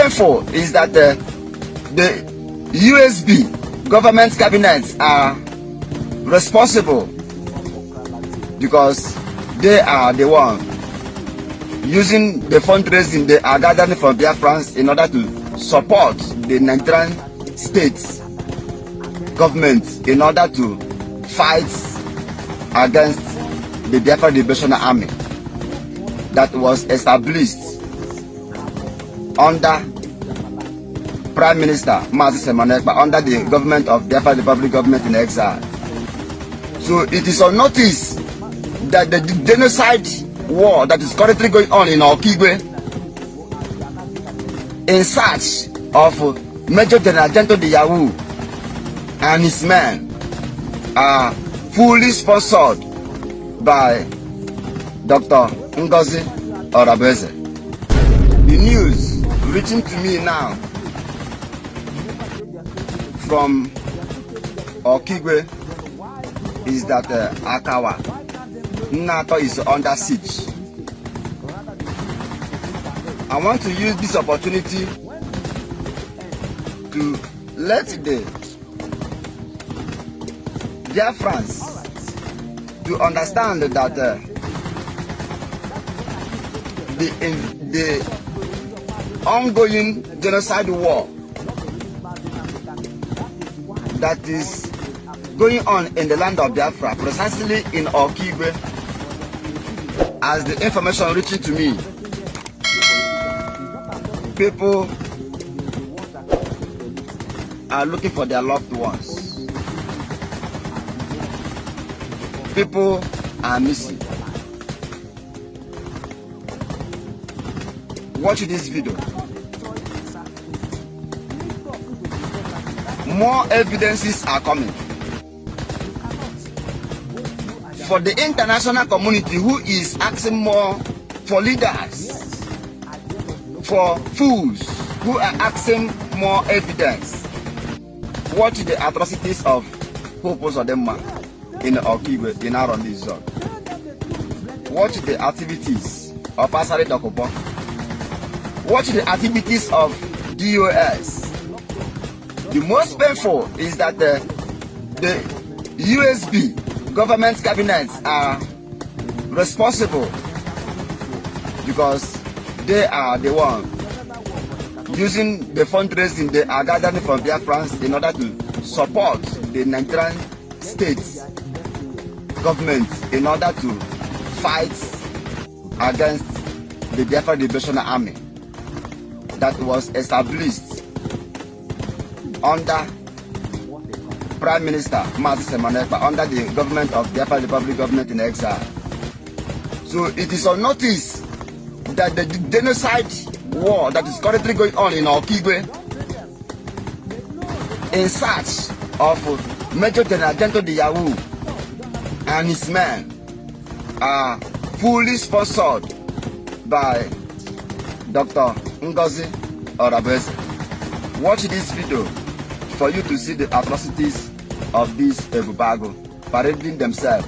painful is that the USB government cabinets are responsible because they are the one using the fundraising they are gathering from Biafrans in order to support the Nigerian states government in order to fight against the Biafra Liberation Army that was established under Prime Minister Ngozi Orabueze under the government of Biafra Republic government in exile. So it is on notice that the genocide war that is currently going on in Okigwe in search of Major General Gento de Yahoo and his men are fully sponsored by Dr. Ngozi Orabueze. The news reaching to me now from Okigwe is that Akawa Nato is under siege. I want to use this opportunity to let the Biafrans to understand that the ongoing genocide war that is going on in the land of Biafra, precisely in Okigwe, as the information reaching to me, people are looking for their loved ones. People are missing. Watch this video. More evidences are coming. For the international community who is asking more for leaders, for fools who are asking more evidence, watch the atrocities of Popos Odemma in Okigwe, in Arondi zone. Watch the activities of Asari Dokubo. Watch the activities of DOS. The most painful is that the USB government cabinets are responsible because they are the one using the fundraising they are gathering from Biafrans in order to support the Nigerian states government in order to fight against the Biafra Liberation Army that was established under Prime Minister Ngozi Orabueze under the government of Biafra Republic government in exile. So it is on notice that the genocide war that is currently going on in Okigwe in search of Major General Gento de Yahoo and his men are fully sponsored by Dr. Ngozi Orabueze. Watch this video for you to see the atrocities of these Ebubago parading themselves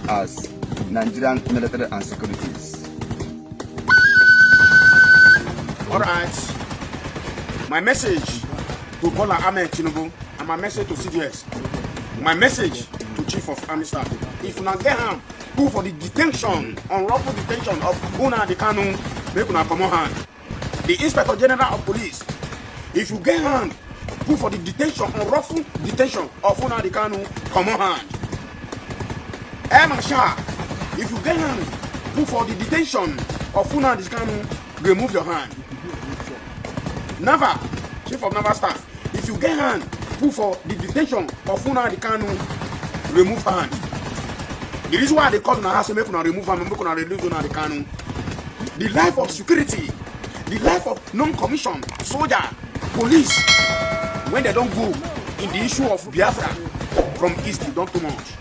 as Nigerian military and securities. Alright, my message to Bola Ahmed Tinubu and my message to CDS, my message to Chief of Army Staff, if you not get him, go for the detention, unlawful detention of Nnamdi Kanu, make una come on hand. The Inspector General of Police, if you get hand, go for the detention, unlawful detention of Nnamdi Kanu, come on hand. Marshal, if you get hand, go for the detention of Nnamdi Kanu, remove your hand. Never, Chief of Naval Staff, if you get hand, go for the detention of Nnamdi Kanu, remove hand. The reason why they call na house make una remove hand, make una release Nnamdi Kanu. The life of security, the life of non-commissioned soldier, police, when they don't go in the issue of Biafra from east, they don't too much.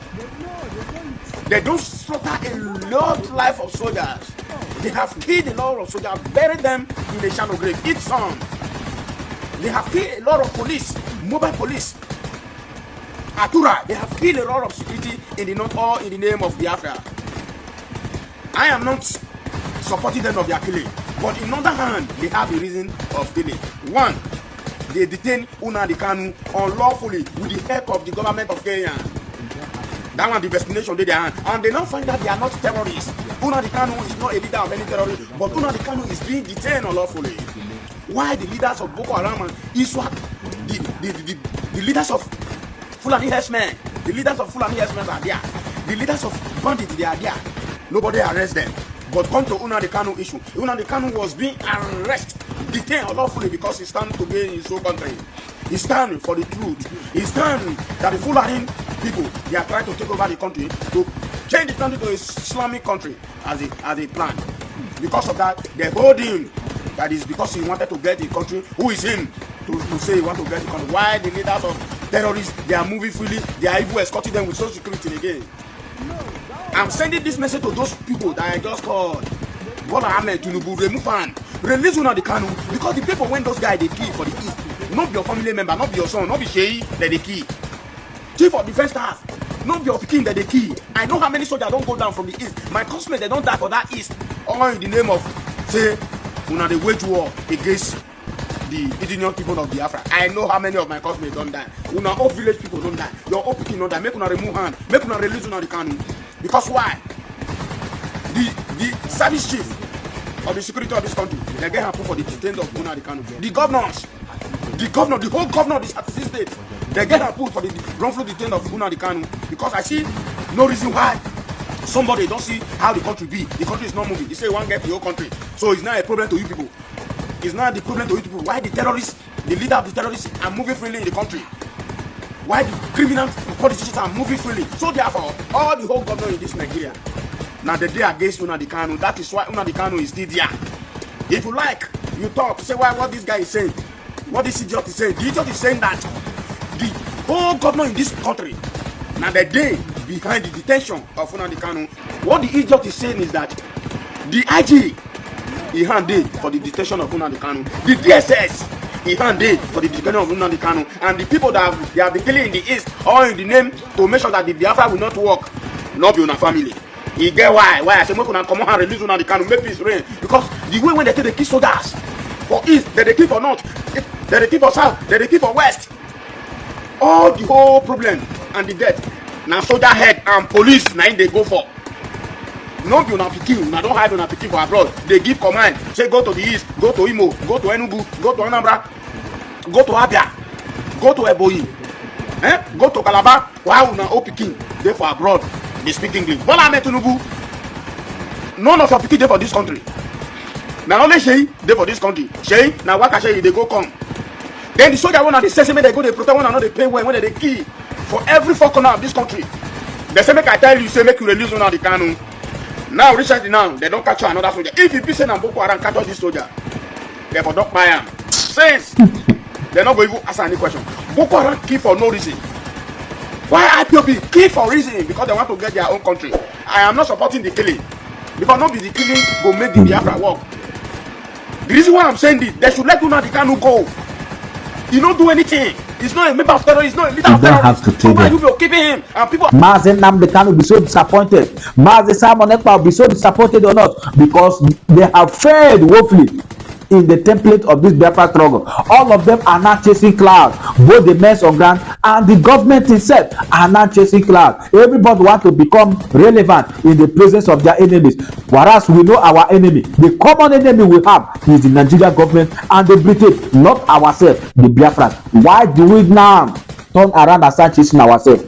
They don't slaughter a lot of life of soldiers. They have killed a lot of soldiers, buried them in the shallow grave, eat some. They have killed a lot of police, mobile police. Atura, they have killed a lot of security in the north, all in the name of Biafra. I am not supporting them of their killing. But in other hand, they have a reason of delay. One, they detain Nnamdi Kanu unlawfully with the help of the government of Kenya. That one, the investigation did their hand. And they now find that they are not terrorists. Nnamdi Kanu is not a leader of any terrorist, but Nnamdi Kanu is being detained unlawfully. Why the leaders of Boko Haram and ISWAP, the leaders of Fulani herdsmen, the leaders of Fulani herdsmen are there. The leaders of bandits, they are there. Nobody arrests them. But come to Nnamdi Kanu issue. Nnamdi Kanu was being arrested, detained unlawfully because he stands to be in his own country. He stands for the truth. He stands that the Fulani people, they are trying to take over the country, to change the country to an Islamic country as a plan. Because of that, they hold him. That is because he wanted to get the country. Who is him to say he wants to get the country? Why the leaders of terrorists, they are moving freely, they are even escorting them with social security again? I'm sending this message to those people that I just called. Bola Ahmed Tinubu, remove hand, release Nnamdi Kanu, because the people when those guys they kill for the east, not your family member, not your son, not be Sheyi that they kill. Chief of defense staff, not your pikin that they kill. I know how many soldiers don't go down from the east. My classmates they don't die for that east. All in the name of say, una they wage war against the indigenous people of Biafra. I know how many of my classmates don't die. Una all village people don't die. Your all pikin don't die. Make una remove hand. Make una release Nnamdi Kanu. Because why? The service chief of the security of this country, they get happy for the detention of Nnamdi Kanu. The governors, the whole governor of the state, they get happy for the wrongful detention of Nnamdi Kanu. Because I see no reason why somebody don't see how the country be. The country is not moving. You say one get to your country, so it's not a problem to you people. It's not the problem to you people. Why the terrorists, the leader of the terrorists, are moving freely in the country? Why the criminal politicians are moving freely? So therefore, all the whole government in this Nigeria, now the day against Nnamdi Kanu. That is why Nnamdi Kanu is still there. If you like, you talk, say why what this guy is saying, what this idiot is saying. The idiot is saying that the whole government in this country, now the day behind the detention of Nnamdi Kanu, what the idiot is saying is that the IG he handed for the detention of Nnamdi Kanu, the DSS he handed for the detention of Nnamdi Kanu, and the people that they have been killing in the east, all in the name to make sure that the Biafra will not work, not be on a family. You get why? Why I say make una come on and release Nnamdi Kanu, make peace reign. Because the way when they take the kill soldiers for east, they kill for north, they kill for south, they kill for west. All the whole problem and the death. Now soldier head and police now they go for. No be una pikin, una don't hide una pikin for abroad. They give command, say go to the east, go to Imo, go to Enugu, go to Anambra, go to Abia, go to Ebonyi, go to Calabar. Why una all pikin dey for abroad? They speak English. Bola Ahmed Tinubu, none of your pikin dey for this country. Now only Sheyi dey for this country. Sheyi, now waka Sheyi they go come. Then the soldier one at the sesame they go they protect one another, they pay when they kill for every 4 corner of this country. They say make I tell you, say make you release Nnamdi Kanu. Now recently now they don't catch another soldier. If you be saying Boko Haram catch this soldier, they for don't buy him. Since they're not going to answer any question. Boko Haram kill for no reason. Why IPOB kill for reason? Because they want to get their own country. I am not supporting the killing. Because not be the killing go make the Biafra work. The reason why I'm saying this, they should let Nnamdi Kanu go. He don't do anything. He's not a member of terror. He's not a leader of terror. So why you be keeping him? And people. Mazi Nnamdi Kanu will be so disappointed. Mazi Simon Ekpa will be so disappointed or not, because they have failed woefully in the template of this Biafra struggle. All of them are not chasing clouds. Both the men on ground and the government itself are not chasing clouds. Everybody wants to become relevant in the presence of their enemies. Whereas we know our enemy, the common enemy we have is the Nigerian government and the British, not ourselves, the Biafrans. Why do we now turn around and start chasing ourselves?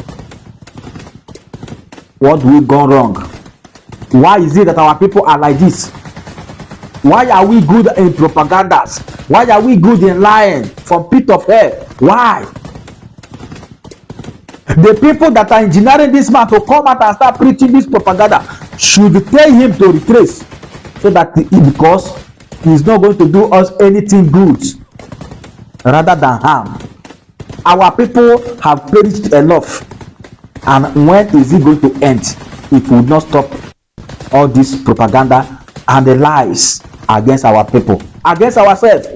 What we gone wrong? Why is it that our people are like this? Why are we good in propagandas? Why are we good in lying from pit of hell? Why? The people that are engineering this man to come out and start preaching this propaganda should tell him to retrace, so that because he's not going to do us anything good rather than harm. Our people have perished enough, and when is it going to end if we will not stop all this propaganda and the lies against our people, against ourselves?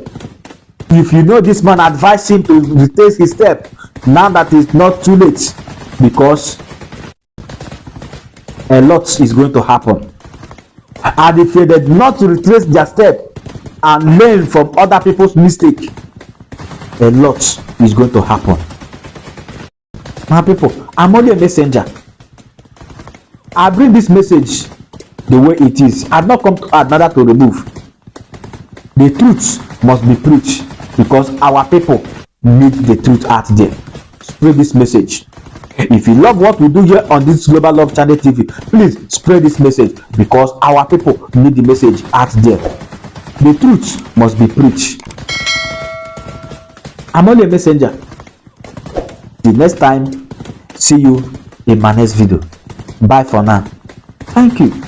If you know this man, advise him to retrace his step now that it's not too late, because a lot is going to happen. And if they did not retrace their step, and learn from other people's mistake, a lot is going to happen. My people, I'm only a messenger. I bring this message the way it is. I've not come to add, neither to remove. The truth must be preached because our people need the truth out there. Spread this message. If you love what we do here on this Global Love Channel TV, please spread this message because our people need the message out there. The truth must be preached. I'm only a messenger. The next time, see you in my next video. Bye for now. Thank you.